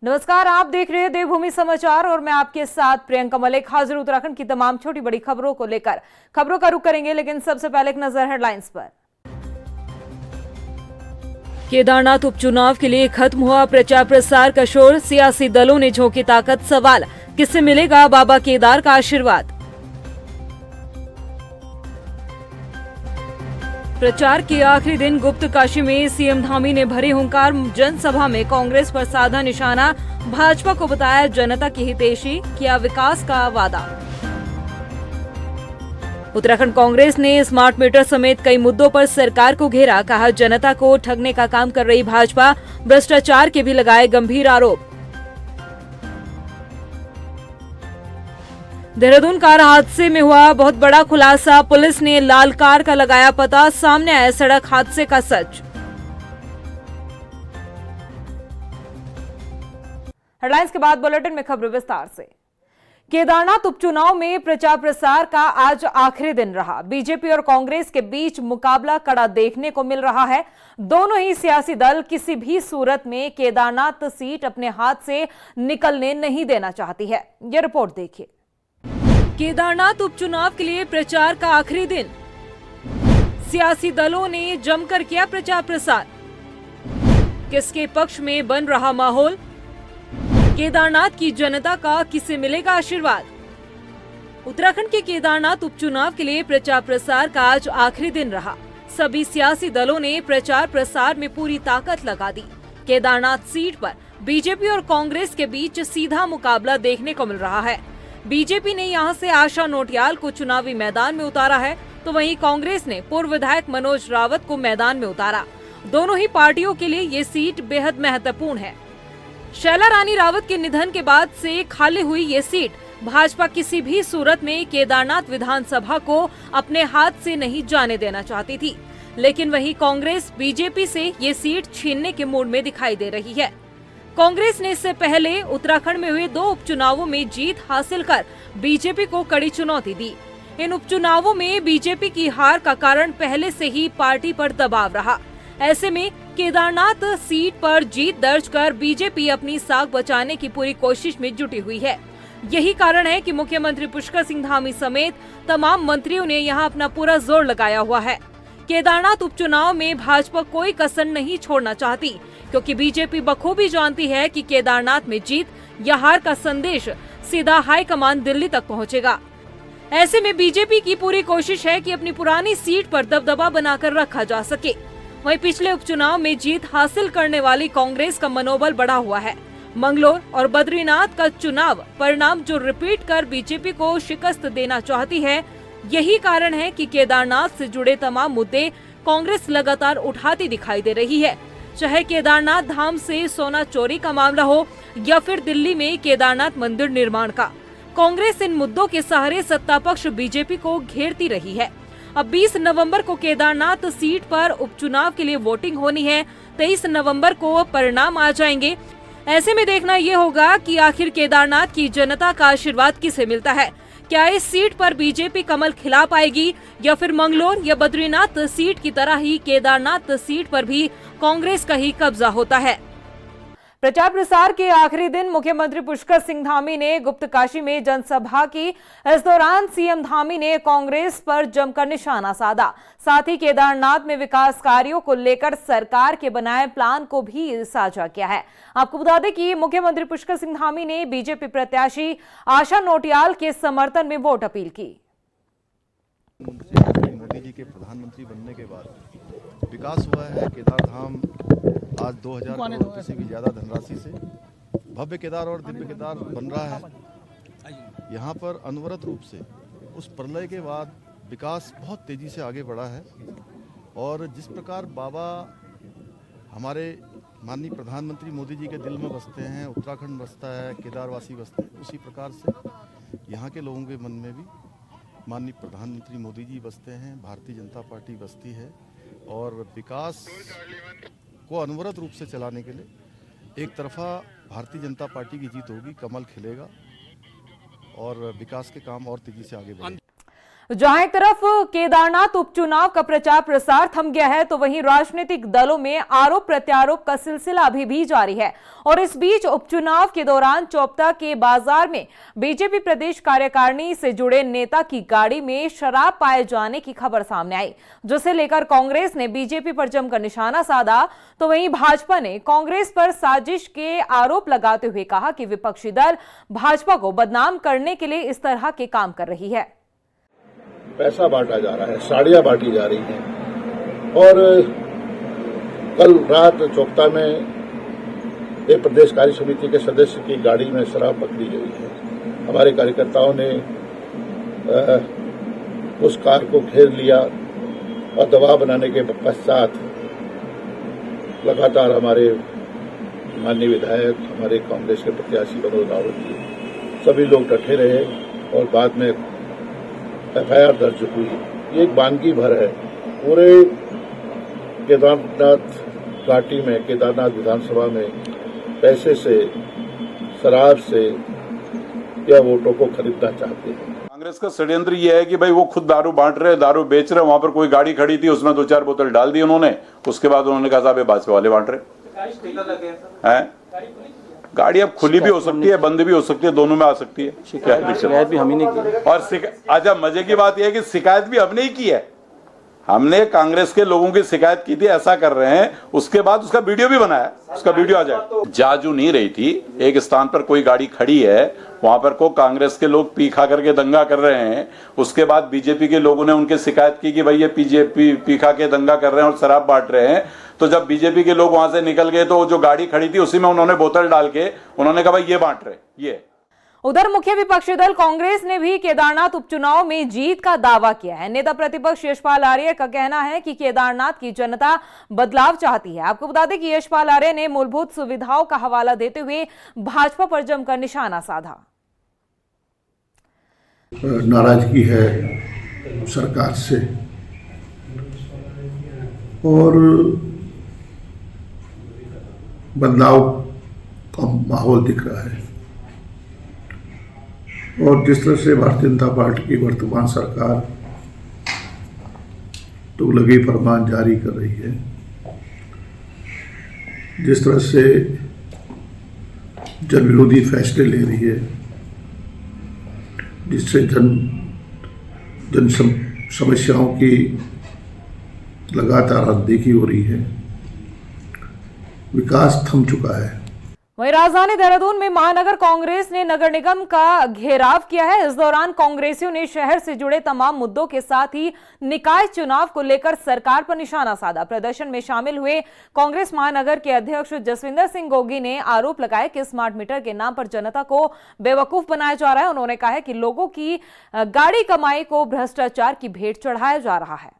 नमस्कार, आप देख रहे हैं देवभूमि समाचार और मैं आपके साथ प्रियंका मलिक हाजिर उत्तराखंड की तमाम छोटी बड़ी खबरों को लेकर। खबरों का रुख करेंगे, लेकिन सबसे पहले एक नजर हेडलाइंस पर। केदारनाथ उपचुनाव के लिए खत्म हुआ प्रचार प्रसार का शोर, सियासी दलों ने झोंकी ताकत, सवाल किससे मिलेगा बाबा केदार का आशीर्वाद। प्रचार के आखिरी दिन गुप्त काशी में सीएम धामी ने भरे हुंकार, जनसभा में कांग्रेस पर साधा निशाना, भाजपा को बताया जनता की हितैषी, किया विकास का वादा। उत्तराखंड कांग्रेस ने स्मार्ट मीटर समेत कई मुद्दों पर सरकार को घेरा, कहा जनता को ठगने का काम कर रही भाजपा, भ्रष्टाचार के भी लगाए गंभीर आरोप। देहरादून कार हादसे में हुआ बहुत बड़ा खुलासा, पुलिस ने लाल कार का लगाया पता, सामने आया सड़क हादसे का सच। हेडलाइंस के बाद बुलेटिन में खबरें विस्तार से। केदारनाथ उपचुनाव में प्रचार प्रसार का आज आखिरी दिन रहा। बीजेपी और कांग्रेस के बीच मुकाबला कड़ा देखने को मिल रहा है। दोनों ही सियासी दल किसी भी सूरत में केदारनाथ सीट अपने हाथ से निकलने नहीं देना चाहती है। यह रिपोर्ट देखिए। केदारनाथ उपचुनाव के लिए प्रचार का आखिरी दिन, सियासी दलों ने जमकर किया प्रचार प्रसार। किसके पक्ष में बन रहा माहौल, केदारनाथ की जनता का किसे मिलेगा आशीर्वाद। उत्तराखंड के केदारनाथ उपचुनाव के लिए प्रचार प्रसार का आज आखिरी दिन रहा। सभी सियासी दलों ने प्रचार प्रसार में पूरी ताकत लगा दी। केदारनाथ सीट पर बीजेपी और कांग्रेस के बीच सीधा मुकाबला देखने को मिल रहा है। बीजेपी ने यहां से आशा नोटियाल को चुनावी मैदान में उतारा है, तो वहीं कांग्रेस ने पूर्व विधायक मनोज रावत को मैदान में उतारा। दोनों ही पार्टियों के लिए ये सीट बेहद महत्वपूर्ण है। शैला रानी रावत के निधन के बाद से खाली हुई ये सीट भाजपा किसी भी सूरत में केदारनाथ विधानसभा को अपने हाथ से नहीं जाने देना चाहती थी, लेकिन वहीं कांग्रेस बीजेपी से ये सीट छीनने के मूड में दिखाई दे रही है। कांग्रेस ने इससे पहले उत्तराखंड में हुए 2 उपचुनावों में जीत हासिल कर बीजेपी को कड़ी चुनौती दी। इन उपचुनावों में बीजेपी की हार का कारण पहले से ही पार्टी पर दबाव रहा। ऐसे में केदारनाथ सीट पर जीत दर्ज कर बीजेपी अपनी साख बचाने की पूरी कोशिश में जुटी हुई है। यही कारण है कि मुख्यमंत्री पुष्कर सिंह धामी समेत तमाम मंत्रियों ने यहां अपना पूरा जोर लगाया हुआ है। केदारनाथ उपचुनाव में भाजपा कोई कसर नहीं छोड़ना चाहती, क्योंकि बीजेपी बखूबी जानती है कि केदारनाथ में जीत या हार का संदेश सीधा हाईकमान दिल्ली तक पहुंचेगा। ऐसे में बीजेपी की पूरी कोशिश है कि अपनी पुरानी सीट पर दबदबा बनाकर रखा जा सके। वहीं पिछले उपचुनाव में जीत हासिल करने वाली कांग्रेस का मनोबल बढ़ा हुआ है। मंगलोर और बद्रीनाथ का चुनाव परिणाम जो रिपीट कर बीजेपी को शिकस्त देना चाहती है, यही कारण है कि केदारनाथ से जुड़े तमाम मुद्दे कांग्रेस लगातार उठाती दिखाई दे रही है। चाहे केदारनाथ धाम से सोना चोरी का मामला हो या फिर दिल्ली में केदारनाथ मंदिर निर्माण का, कांग्रेस इन मुद्दों के सहारे सत्ता पक्ष बीजेपी को घेरती रही है। अब 20 नवंबर को केदारनाथ सीट पर उपचुनाव के लिए वोटिंग होनी है। 23 नवंबर को परिणाम आ जाएंगे। ऐसे में देखना ये होगा कि आखिर केदारनाथ की जनता का आशीर्वाद किसे मिलता है। क्या इस सीट पर बीजेपी कमल खिला पाएगी या फिर मंगलोर या बद्रीनाथ सीट की तरह ही केदारनाथ सीट पर भी कांग्रेस का ही कब्जा होता है। प्रचार प्रसार के आखिरी दिन मुख्यमंत्री पुष्कर सिंह धामी ने गुप्त काशी में जनसभा की। इस दौरान सीएम धामी ने कांग्रेस पर जमकर निशाना साधा। साथ ही केदारनाथ में विकास कार्यों को लेकर सरकार के बनाए प्लान को भी साझा किया है। आपको बता दें कि मुख्यमंत्री पुष्कर सिंह धामी ने बीजेपी प्रत्याशी आशा नोटियाल के समर्थन में वोट अपील की। मोदी जी के प्रधानमंत्री बनने के बाद विकास हुआ है। केदार धाम आज 2000 करोड़ रुपए से भी ज्यादा धनराशि से भव्य केदार और दिव्य केदार बन रहा है। यहाँ पर अनवरत रूप से उस प्रलय के बाद विकास बहुत तेजी से आगे बढ़ा है और जिस प्रकार बाबा हमारे माननीय प्रधानमंत्री मोदी जी के दिल में बसते हैं, उत्तराखंड बसता है, केदारवासी बसते हैं, उसी प्रकार से यहाँ के लोगों के मन में भी माननीय प्रधानमंत्री मोदी जी बसते हैं, भारतीय जनता पार्टी बसती है और विकास को अनवरत रूप से चलाने के लिए एक तरफा भारतीय जनता पार्टी की जीत होगी, कमल खिलेगा और विकास के काम और तेजी से आगे बढ़ेंगे। जहां एक तरफ केदारनाथ उपचुनाव का प्रचार प्रसार थम गया है, तो वहीं राजनीतिक दलों में आरोप प्रत्यारोप का सिलसिला अभी भी जारी है। और इस बीच उपचुनाव के दौरान चोपता के बाजार में बीजेपी प्रदेश कार्यकारिणी से जुड़े नेता की गाड़ी में शराब पाए जाने की खबर सामने आई, जिसे लेकर कांग्रेस ने बीजेपी पर जमकर निशाना साधा। तो वहीं भाजपा ने कांग्रेस पर साजिश के आरोप लगाते हुए कहा कि विपक्षी दल भाजपा को बदनाम करने के लिए इस तरह के काम कर रही है। पैसा बांटा जा रहा है, साड़ियां बांटी जा रही हैं। और कल रात चोपता में एक प्रदेश कार्य समिति के सदस्य की गाड़ी में शराब पकड़ी गई है। हमारे कार्यकर्ताओं ने उस कार को घेर लिया और दबाव बनाने के पश्चात लगातार हमारे माननीय विधायक, हमारे कांग्रेस के प्रत्याशी मनोज रावत जी, सभी लोग डटे रहे और बाद में एफआईआर दर्ज हुई। ये एक वानगी भर है। पूरे केदारनाथ घाटी में, केदारनाथ विधानसभा में पैसे से, शराब से या वोटों को खरीदना चाहते हैं। कांग्रेस का षड्यंत्र यह है कि भाई वो खुद दारू बांट रहे, दारू बेच रहे। वहां पर कोई गाड़ी खड़ी थी, उसमें 2-4 बोतल डाल दी उन्होंने। उसके बाद उन्होंने कहा साहब भाजपा वाले बांट रहे हैं। गाड़ी अब खुली भी हो सकती है, बंद भी हो सकती है, दोनों में आ सकती है। शिकायत भी हम ही ने की। और अच्छा मजे की बात यह है कि शिकायत भी हमने ही की है। हमने कांग्रेस के लोगों की शिकायत की थी, ऐसा कर रहे हैं, उसके बाद उसका वीडियो भी बनाया, उसका वीडियो आ जाए। जाजू नहीं रही थी, एक स्थान पर कोई गाड़ी खड़ी है, वहां पर को कांग्रेस के लोग पी खा करके दंगा कर रहे हैं। उसके बाद बीजेपी के लोगों ने उनके शिकायत की कि भाई ये पी खा के दंगा कर रहे हैं और शराब बांट रहे हैं। तो जब बीजेपी के लोग वहां से निकल गए तो जो गाड़ी खड़ी थी उसी में उन्होंने बोतल डाल के उन्होंने कहा भाई ये बांट रहे ये। उधर मुख्य विपक्षी दल कांग्रेस ने भी केदारनाथ उपचुनाव में जीत का दावा किया है। नेता प्रतिपक्ष यशपाल आर्य का कहना है कि केदारनाथ की जनता बदलाव चाहती है। आपको बता दें कि यशपाल आर्य ने मूलभूत सुविधाओं का हवाला देते हुए भाजपा पर जमकर निशाना साधा। नाराजगी है सरकार से और बदलाव का माहौल दिख रहा है। और जिस तरह से भारतीय जनता पार्टी की वर्तमान सरकार तुगलकी फरमान जारी कर रही है, जिस तरह से जन विरोधी फैसले ले रही है, जिससे जन समस्याओं की लगातार अनदेखी हो रही है, विकास थम चुका है। वहीं राजधानी देहरादून में महानगर कांग्रेस ने नगर निगम का घेराव किया है। इस दौरान कांग्रेसियों ने शहर से जुड़े तमाम मुद्दों के साथ ही निकाय चुनाव को लेकर सरकार पर निशाना साधा। प्रदर्शन में शामिल हुए कांग्रेस महानगर के अध्यक्ष जसविंदर सिंह गोगी ने आरोप लगाया कि स्मार्ट मीटर के नाम पर जनता को बेवकूफ बनाया जा रहा है। उन्होंने कहा है कि लोगों की गाड़ी कमाई को भ्रष्टाचार की भेंट चढ़ाया जा रहा है।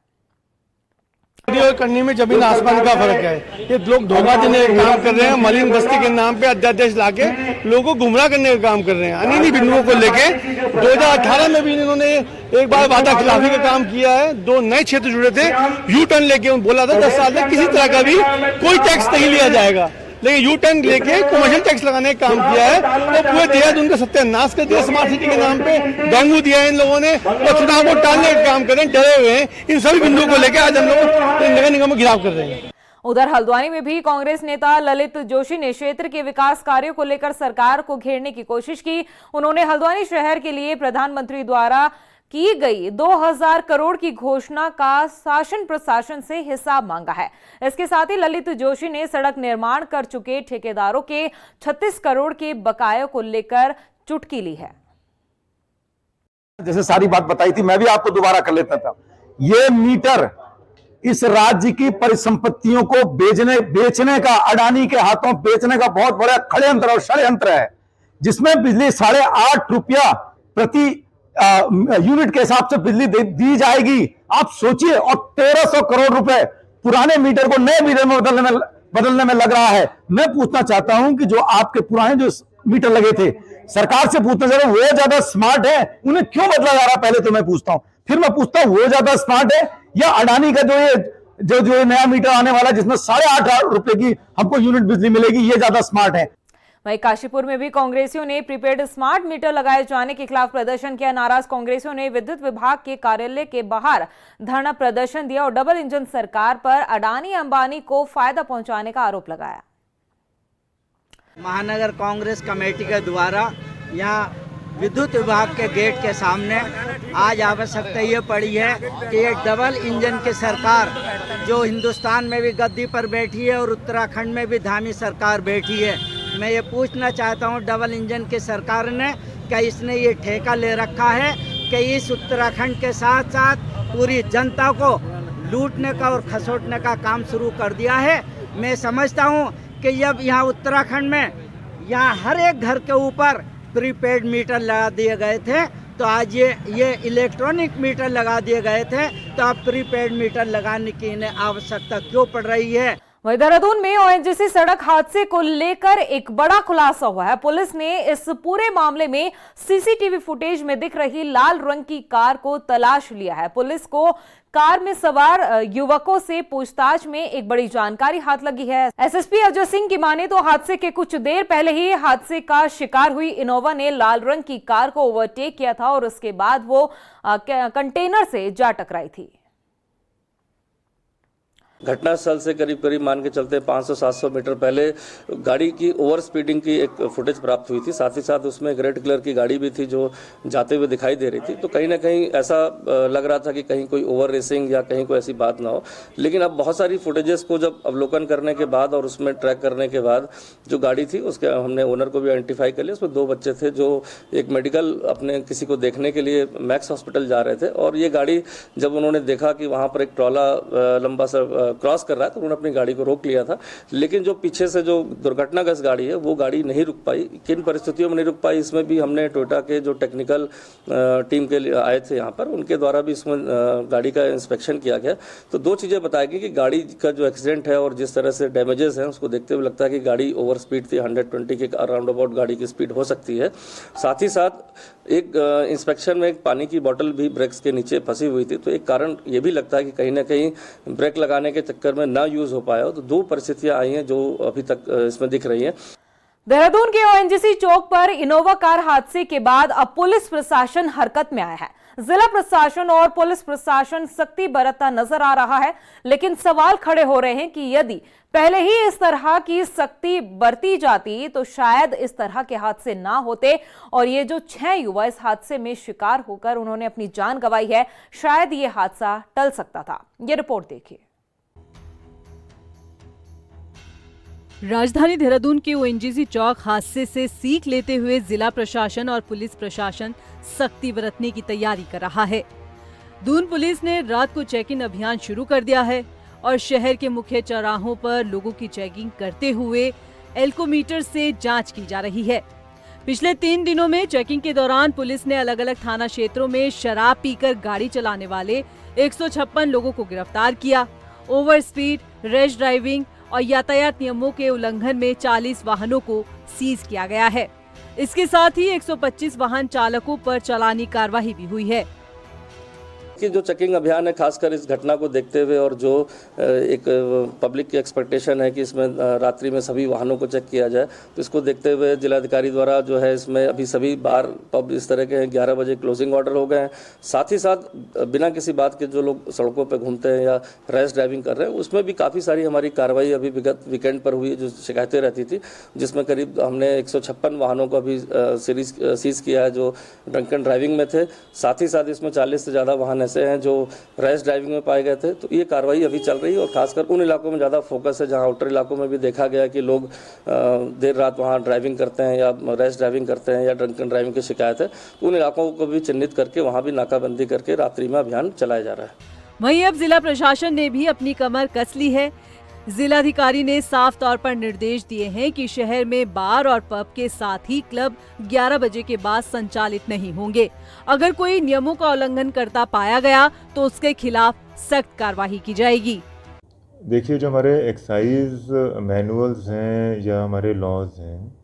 और करने में जमीन आसमान का फर्क है। ये लोग धोखा देने का काम कर रहे हैं, मलिन बस्ती के नाम पे अध्यादेश लाके लोगों को गुमराह करने का काम कर रहे हैं। अनिनी बिंदुओं को लेके 2018 में भी इन्होंने एक बार वादा खिलाफी का काम किया है। 2 नए क्षेत्र जुड़े थे, यू टर्न लेके बोला था 10 साल तक किसी तरह का भी कोई टैक्स नहीं लिया जाएगा, लेकिन यू टर्न लेके कमर्शियल टैक्स लगाने का काम किया है। तो पूरे देहरादून का सत्यानाश कर दिया स्मार्ट सिटी के नाम पे, गंगू दिया है इन लोगों ने और चुनाव को टालने का काम कर रहे हैं, डरे हुए हैं। इन सभी बिंदुओं को लेकर आज हम लोग नगर निगम में घेराव कर रहे हैं। उधर हल्द्वानी में भी कांग्रेस नेता ललित जोशी ने क्षेत्र के विकास कार्यों को लेकर सरकार को घेरने की कोशिश की। उन्होंने हल्द्वानी शहर के लिए प्रधानमंत्री द्वारा की गई 2000 करोड़ की घोषणा का शासन प्रशासन से हिसाब मांगा है। इसके साथ ही ललित जोशी ने सड़क निर्माण कर चुके ठेकेदारों के 36 करोड़ के बकायों को लेकर चुटकी ली है। जैसे सारी बात बताई थी, मैं भी आपको दोबारा कर लेता था। ये मीटर इस राज्य की परिसंपत्तियों को बेचने का, अडानी के हाथों बेचने का बहुत बड़ा षड्यंत्र और षड्यंत्र है, जिसमें बिजली 8.5 रुपया प्रति यूनिट के हिसाब से बिजली दी जाएगी। आप सोचिए, और 1300 करोड़ रुपए पुराने मीटर को नए मीटर में बदलने में लग रहा है। मैं पूछना चाहता हूं कि जो आपके पुराने जो मीटर लगे थे, सरकार से पूछना चाह रहा हूं, वो ज्यादा स्मार्ट है, उन्हें क्यों बदला जा रहा? पहले तो मैं पूछता हूं, फिर मैं पूछता हूं वो ज्यादा स्मार्ट है या अडानी का जो नया मीटर आने वाला है जिसमें 8.5 रुपए की हमको यूनिट बिजली मिलेगी, ये ज्यादा स्मार्ट है? वहीं काशीपुर में भी कांग्रेसियों ने प्रीपेड स्मार्ट मीटर लगाए जाने के खिलाफ प्रदर्शन किया। नाराज कांग्रेसियों ने विद्युत विभाग के कार्यालय के बाहर धरना प्रदर्शन दिया और डबल इंजन सरकार पर अडानी अंबानी को फायदा पहुंचाने का आरोप लगाया। महानगर कांग्रेस कमेटी के द्वारा यहाँ विद्युत विभाग के गेट के सामने आज आवश्यकता ये पड़ी है कि ये डबल इंजन की सरकार जो हिंदुस्तान में भी गद्दी पर बैठी है और उत्तराखंड में भी धामी सरकार बैठी है, मैं ये पूछना चाहता हूँ डबल इंजन की सरकार ने क्या इसने ये ठेका ले रखा है कि इस उत्तराखंड के साथ साथ पूरी जनता को लूटने का और खसोटने का काम शुरू कर दिया है। मैं समझता हूँ कि जब यहाँ उत्तराखंड में यहाँ हर एक घर के ऊपर प्रीपेड मीटर लगा दिए गए थे, तो आज ये इलेक्ट्रॉनिक मीटर लगा दिए गए थे, तो अब प्रीपेड मीटर लगाने की इन्हें आवश्यकता क्यों पड़ रही है। वहीं देहरादून में ओएनजीसी सड़क हादसे को लेकर एक बड़ा खुलासा हुआ है। पुलिस ने इस पूरे मामले में सीसीटीवी फुटेज में दिख रही लाल रंग की कार को तलाश लिया है। पुलिस को कार में सवार युवकों से पूछताछ में एक बड़ी जानकारी हाथ लगी है। एसएसपी अजय सिंह की माने तो हादसे के कुछ देर पहले ही हादसे का शिकार हुई इनोवा ने लाल रंग की कार को ओवरटेक किया था और उसके बाद वो कंटेनर से जा टकराई थी। घटनास्थल से करीब करीब मान के चलते 500-700 मीटर पहले गाड़ी की ओवर स्पीडिंग की एक फुटेज प्राप्त हुई थी। साथ ही साथ उसमें एक रेड कलर की गाड़ी भी थी जो जाते हुए दिखाई दे रही थी। तो कहीं ना कहीं ऐसा लग रहा था कि कहीं कोई ओवर रेसिंग या कहीं कोई ऐसी बात ना हो। लेकिन अब बहुत सारी फुटेजेस को जब अवलोकन करने के बाद और उसमें ट्रैक करने के बाद जो गाड़ी थी उसके हमने ओनर को भी आइडेंटिफाई कर लिया। उसमें 2 बच्चे थे जो एक मेडिकल अपने किसी को देखने के लिए मैक्स हॉस्पिटल जा रहे थे और ये गाड़ी जब उन्होंने देखा कि वहाँ पर एक ट्रॉला लंबा सा क्रॉस कर रहा है तो उन्होंने अपनी गाड़ी को रोक लिया था। लेकिन जो पीछे से जो दुर्घटनाग्रस्त गाड़ी है वो गाड़ी नहीं रुक पाई। किन परिस्थितियों में नहीं रुक पाई इसमें भी हमने टोयोटा के जो टेक्निकल टीम के लिए आए थे यहाँ पर उनके द्वारा भी इसमें गाड़ी का इंस्पेक्शन किया गया। तो 2 चीज़ें बताई गई कि गाड़ी का जो एक्सीडेंट है और जिस तरह से डैमेजेस हैं उसको देखते हुए लगता है कि गाड़ी ओवर स्पीड थी। 120 के अराउंड अबाउट गाड़ी की स्पीड हो सकती है। साथ ही साथ एक इंस्पेक्शन में एक पानी की बोतल भी ब्रेक्स के नीचे फंसी हुई थी। तो एक कारण ये भी लगता है कि कहीं ना कहीं ब्रेक लगाने के चक्कर में ना यूज हो पाया हो। तो 2 परिस्थितियां आई हैं जो अभी तक इसमें दिख रही हैं। देहरादून के ओएनजीसी चौक पर इनोवा कार हादसे के बाद अब पुलिस प्रशासन हरकत में आया है। जिला प्रशासन और पुलिस प्रशासन सख्ती बरतता नजर आ रहा है, लेकिन सवाल खड़े हो रहे हैं कि यदि पहले ही इस तरह की सख्ती बरती जाती तो शायद इस तरह के हादसे ना होते और ये जो 6 युवा इस हादसे में शिकार होकर उन्होंने अपनी जान गंवाई है, शायद ये हादसा टल सकता था। ये रिपोर्ट देखिए। राजधानी देहरादून के ओएनजीसी चौक हादसे से सीख लेते हुए जिला प्रशासन और पुलिस प्रशासन सख्ती बरतने की तैयारी कर रहा है। दून पुलिस ने रात को चेक इन अभियान शुरू कर दिया है और शहर के मुख्य चौराहों पर लोगों की चेकिंग करते हुए एल्कोमीटर से जांच की जा रही है। पिछले 3 दिनों में चेकिंग के दौरान पुलिस ने अलग अलग थाना क्षेत्रों में शराब पीकर गाड़ी चलाने वाले 156 लोगों को गिरफ्तार किया। ओवर स्पीड, रैश ड्राइविंग और यातायात नियमों के उल्लंघन में 40 वाहनों को सीज किया गया है। इसके साथ ही 125 वाहन चालकों पर चालानी कार्रवाई भी हुई है। कि जो चेकिंग अभियान है खासकर इस घटना को देखते हुए और जो एक पब्लिक की एक्सपेक्टेशन है कि इसमें रात्रि में सभी वाहनों को चेक किया जाए, तो इसको देखते हुए जिलाधिकारी द्वारा जो है इसमें अभी सभी बार पब इस तरह के 11 बजे क्लोजिंग ऑर्डर हो गए हैं। साथ ही साथ बिना किसी बात के जो लोग सड़कों पर घूमते हैं या रैश ड्राइविंग कर रहे हैं उसमें भी काफ़ी सारी हमारी कार्रवाई अभी विगत वीकेंड पर हुई जो शिकायतें रहती थी, जिसमें करीब हमने 156 वाहनों को अभी सीज किया है जो ड्रंकन ड्राइविंग में थे। साथ ही साथ इसमें 40 से ज़्यादा वाहन ऐसे हैं जो रैश ड्राइविंग में पाए गए थे। तो ये कार्रवाई अभी चल रही है और खासकर उन इलाकों में ज़्यादा फोकस है जहां आउटर इलाकों में भी देखा गया कि लोग देर रात वहां ड्राइविंग करते हैं या रैश ड्राइविंग करते हैं या ड्रंकन ड्राइविंग की शिकायत है। तो उन इलाकों को भी चिन्हित करके वहां भी नाकाबंदी करके रात्रि में अभियान चलाया जा रहा है। वहीं अब जिला प्रशासन ने भी अपनी कमर कस ली है। जिलाधिकारी ने साफ तौर पर निर्देश दिए हैं कि शहर में बार और पब के साथ ही क्लब 11 बजे के बाद संचालित नहीं होंगे। अगर कोई नियमों का उल्लंघन करता पाया गया तो उसके खिलाफ सख्त कार्रवाई की जाएगी। देखिए, जो हमारे एक्साइज मैनुअल्स हैं या हमारे लॉज हैं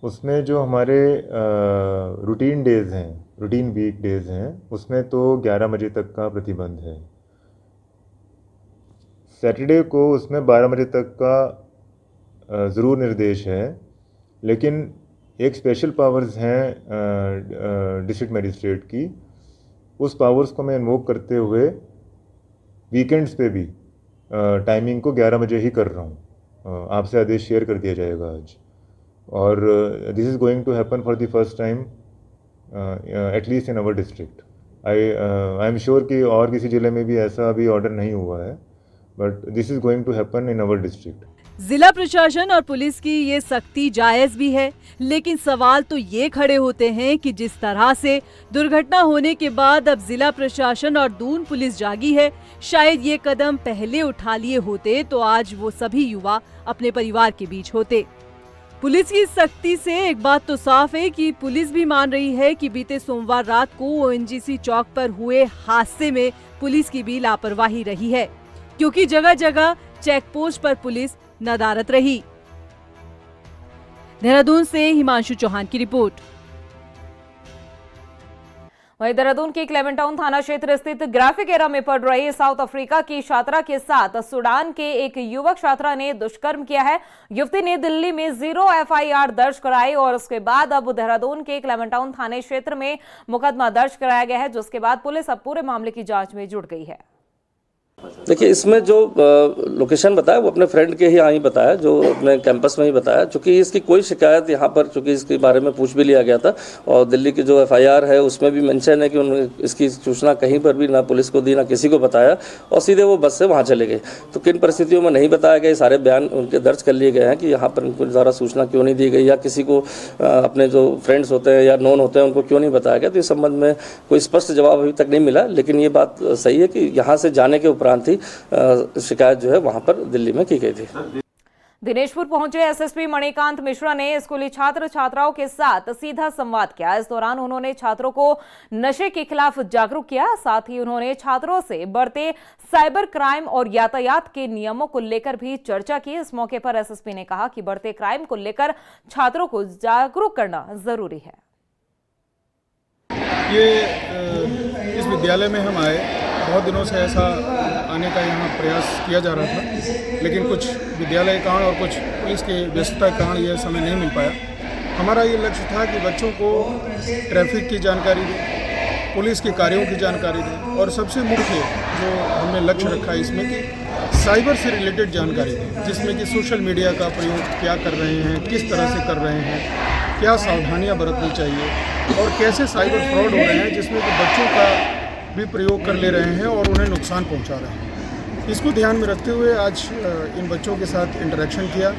उसमें जो हमारे रूटीन डेज हैं, रूटीन वीक डेज हैं, उसमें तो 11 बजे तक का प्रतिबंध है। सैटरडे को उसमें 12 बजे तक का ज़रूर निर्देश है, लेकिन एक स्पेशल पावर्स हैं डिस्ट्रिक्ट मजिस्ट्रेट की, उस पावर्स को मैं इन्वोक करते हुए वीकेंड्स पे भी टाइमिंग को 11 बजे ही कर रहा हूँ। आपसे आदेश शेयर कर दिया जाएगा आज, और this is going to happen for the first time at least in our district. I am sure कि और किसी ज़िले में भी ऐसा अभी ऑर्डर नहीं हुआ है, but this is going to happen in our district. जिला प्रशासन और पुलिस की ये सख्ती जायज भी है, लेकिन सवाल तो ये खड़े होते हैं कि जिस तरह से दुर्घटना होने के बाद अब जिला प्रशासन और दून पुलिस जागी है, शायद ये कदम पहले उठा लिए होते तो आज वो सभी युवा अपने परिवार के बीच होते। पुलिस की सख्ती से एक बात तो साफ है कि पुलिस भी मान रही है कि बीते सोमवार रात को ओएनजीसी चौक पर हुए हादसे में पुलिस की भी लापरवाही रही है, क्योंकि जगह जगह चेक पोस्ट पर पुलिस नदारत रही। देहरादून से हिमांशु चौहान की रिपोर्ट। वहीं देहरादून के क्लेमेंटाउन थाना क्षेत्र स्थित ग्राफिक एरा में पढ़ रही साउथ अफ्रीका की छात्रा के साथ सूडान के एक युवक छात्रा ने दुष्कर्म किया है। युवती ने दिल्ली में 0 FIR दर्ज कराई और उसके बाद अब देहरादून के क्लेमेंटाउन थाने क्षेत्र में मुकदमा दर्ज कराया गया है, जिसके बाद पुलिस अब पूरे मामले की जांच में जुट गई है। देखिए, इसमें जो लोकेशन बताया वो अपने फ्रेंड के ही यहाँ ही बताया, जो अपने कैंपस में ही बताया। चूँकि इसकी कोई शिकायत यहाँ पर, चूँकि इसके बारे में पूछ भी लिया गया था और दिल्ली की जो FIR है उसमें भी मेंशन है कि उन्होंने इसकी सूचना कहीं पर भी ना पुलिस को दी ना किसी को बताया और सीधे वो बस से वहाँ चले गए। तो किन परिस्थितियों में नहीं बताया गया, सारे बयान उनके दर्ज कर लिए गए हैं कि यहाँ पर उनको ज़्यादा सूचना क्यों नहीं दी गई या किसी को अपने जो फ्रेंड्स होते हैं या नॉन होते हैं उनको क्यों नहीं बताया गया। तो इस संबंध में कोई स्पष्ट जवाब अभी तक नहीं मिला, लेकिन ये बात सही है कि यहाँ से जाने के उपरांत ही शिकायत जो है वहां पर दिल्ली में की गई थी। दिनेशपुर पहुंचे एसएसपी मणिकांत मिश्रा ने स्कूली छात्र छात्राओं के साथ सीधा संवाद किया। इस दौरान उन्होंने छात्रों को नशे के खिलाफ जागरूक किया। साथ ही उन्होंने छात्रों से बढ़ते साइबर क्राइम और यातायात के नियमों को लेकर भी चर्चा की। इस मौके पर एसएसपी ने कहा कि बढ़ते क्राइम को लेकर छात्रों को जागरूक करना जरूरी है। इस विद्यालय में हम आए, बहुत दिनों से ऐसा आने का यहाँ प्रयास किया जा रहा था, लेकिन कुछ विद्यालय कारण और कुछ पुलिस के व्यस्तता के कारण यह समय नहीं मिल पाया। हमारा ये लक्ष्य था कि बच्चों को ट्रैफिक की जानकारी दें, पुलिस के कार्यों की जानकारी दें और सबसे मुख्य जो हमने लक्ष्य रखा है इसमें कि साइबर से रिलेटेड जानकारी दें, जिसमें कि सोशल मीडिया का प्रयोग क्या कर रहे हैं, किस तरह से कर रहे हैं, क्या सावधानियाँ बरतनी चाहिए और कैसे साइबर फ्रॉड हो रहे हैं जिसमें कि बच्चों का भी प्रयोग कर ले रहे हैं और उन्हें नुकसान पहुंचा रहे हैं। इसको ध्यान में रखते हुए आज इन बच्चों के साथ इंटरेक्शन किया।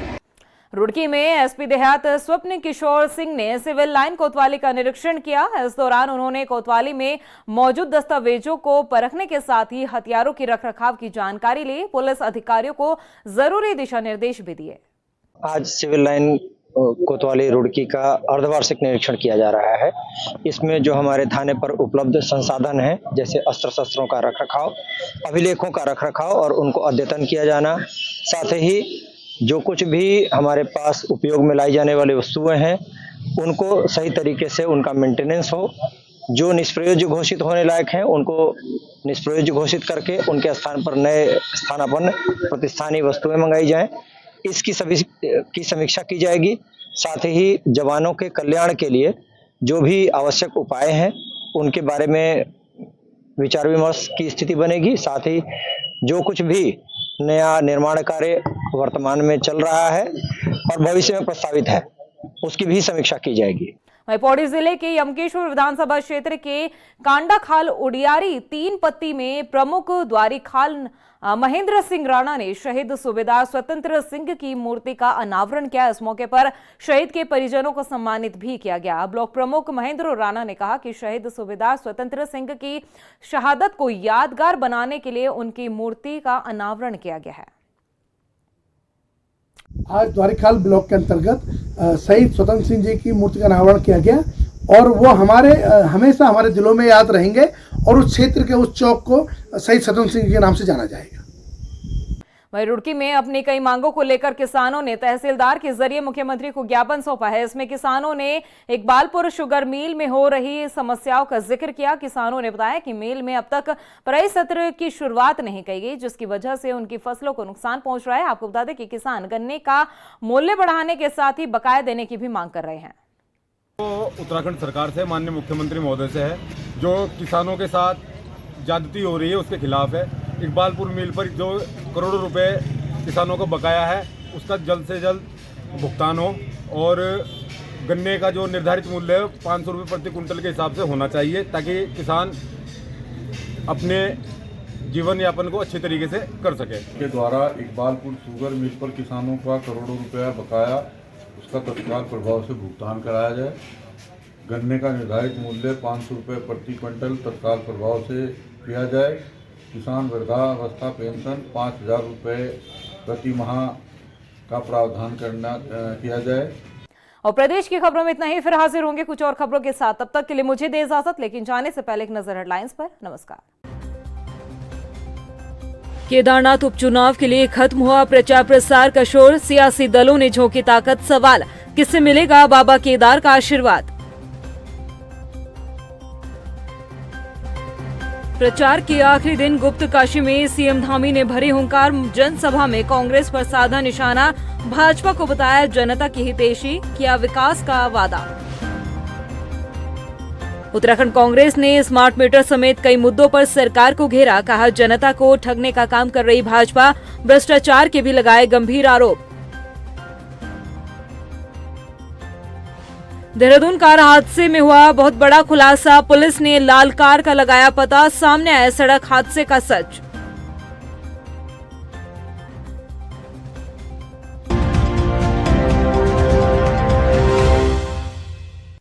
रुड़की में एसपी देहात स्वप्न किशोर सिंह ने सिविल लाइन कोतवाली का निरीक्षण किया। इस दौरान उन्होंने कोतवाली में मौजूद दस्तावेजों को परखने के साथ ही हथियारों की रखरखाव की जानकारी ली। पुलिस अधिकारियों को जरूरी दिशा निर्देश भी दिए। आज सिविल लाइन कोतवाली रुड़की का अर्धवार्षिक निरीक्षण किया जा रहा है। इसमें जो हमारे थाने पर उपलब्ध संसाधन हैं, जैसे अस्त्र शस्त्रों का रखरखाव, अभिलेखों का रखरखाव और उनको अद्यतन किया जाना, साथ ही जो कुछ भी हमारे पास उपयोग में लाई जाने वाली वस्तुएं हैं उनको सही तरीके से उनका मेंटेनेंस हो, जो निष्प्रयोज्य घोषित होने लायक हैं उनको निष्प्रयोज्य घोषित करके उनके स्थान पर नए स्थानापन्न प्रतिस्थानीय वस्तुएं मंगाई जाएं। इसकी सभी की समीक्षा की जाएगी। साथ ही जवानों के कल्याण के लिए जो भी आवश्यक उपाय हैं उनके बारे में विचार विमर्श की स्थिति बनेगी। साथ ही जो कुछ भी नया निर्माण कार्य वर्तमान में चल रहा है और भविष्य में प्रस्तावित है उसकी भी समीक्षा की जाएगी। पौड़ी जिले के यमकेश्वर विधानसभा क्षेत्र के कांडाखाल उडियारी 3 पत्ती में प्रमुख द्वारी खाल महेंद्र सिंह राणा ने शहीद सूबेदार स्वतंत्र सिंह की मूर्ति का अनावरण किया। इस मौके पर शहीद के परिजनों को सम्मानित भी किया गया। ब्लॉक प्रमुख महेंद्र राणा ने कहा कि शहीद सूबेदार स्वतंत्र सिंह की शहादत को यादगार बनाने के लिए उनकी मूर्ति का अनावरण किया गया है। आज द्वारिखाल ब्लॉक के अंतर्गत शहीद स्वतंत्र सिंह जी की मूर्ति का अनावरण किया गया और वो हमेशा हमारे दिलों में याद रहेंगे और उस क्षेत्र के उस चौक को शहीद स्वतंत्र सिंह के नाम से जाना जाएगा। वहीं रुड़की में अपनी कई मांगों को लेकर किसानों ने तहसीलदार के जरिए मुख्यमंत्री को ज्ञापन सौंपा है। इसमें किसानों ने इकबालपुर शुगर मिल में हो रही समस्याओं का जिक्र किया। किसानों ने बताया कि मिल में अब तक पेराई सत्र की शुरुआत नहीं की गई, जिसकी वजह से उनकी फसलों को नुकसान पहुंच रहा है। आपको बता दें कि किसान गन्ने का मूल्य बढ़ाने के साथ ही बकाया देने की भी मांग कर रहे हैं। तो उत्तराखंड सरकार से, माननीय मुख्यमंत्री महोदय से है, जो किसानों के साथ ज्यादती हो रही है उसके खिलाफ है। इकबालपुर मिल पर जो करोड़ों रुपए किसानों को बकाया है उसका जल्द से जल्द भुगतान हो और गन्ने का जो निर्धारित मूल्य है 500 रुपये प्रति कुंटल के हिसाब से होना चाहिए, ताकि किसान अपने जीवन यापन को अच्छे तरीके से कर सके। के द्वारा इकबालपुर शुगर मिल पर किसानों का करोड़ों रुपया बकाया उसका तत्काल प्रभाव से भुगतान कराया जाए। गन्ने का निर्धारित मूल्य 500 रुपये प्रति क्विंटल तत्काल प्रभाव से किया जाए। किसान वृद्धावस्था पेंशन 5000 रुपये प्रति माह का प्रावधान किया जाए। और प्रदेश की खबरों में इतना ही। फिर हाजिर होंगे कुछ और खबरों के साथ। तब तक के लिए मुझे दे इजाजत, लेकिन जाने से पहले एक नजर हेडलाइंस पर। नमस्कार। केदारनाथ उपचुनाव के लिए खत्म हुआ प्रचार प्रसार का शोर, सियासी दलों ने झोंकी ताकत। सवाल, किससे मिलेगा बाबा केदार का आशीर्वाद? प्रचार के आखिरी दिन गुप्त काशी में सीएम धामी ने भरी हुंकार। जनसभा में कांग्रेस पर साधा निशाना, भाजपा को बताया जनता की हितैषी, किया विकास का वादा। उत्तराखंड कांग्रेस ने स्मार्ट मीटर समेत कई मुद्दों पर सरकार को घेरा। कहा जनता को ठगने का काम कर रही भाजपा, भ्रष्टाचार के भी लगाए गंभीर आरोप। देहरादून कार हादसे में हुआ बहुत बड़ा खुलासा, पुलिस ने लाल कार का लगाया पता, सामने आया सड़क हादसे का सच।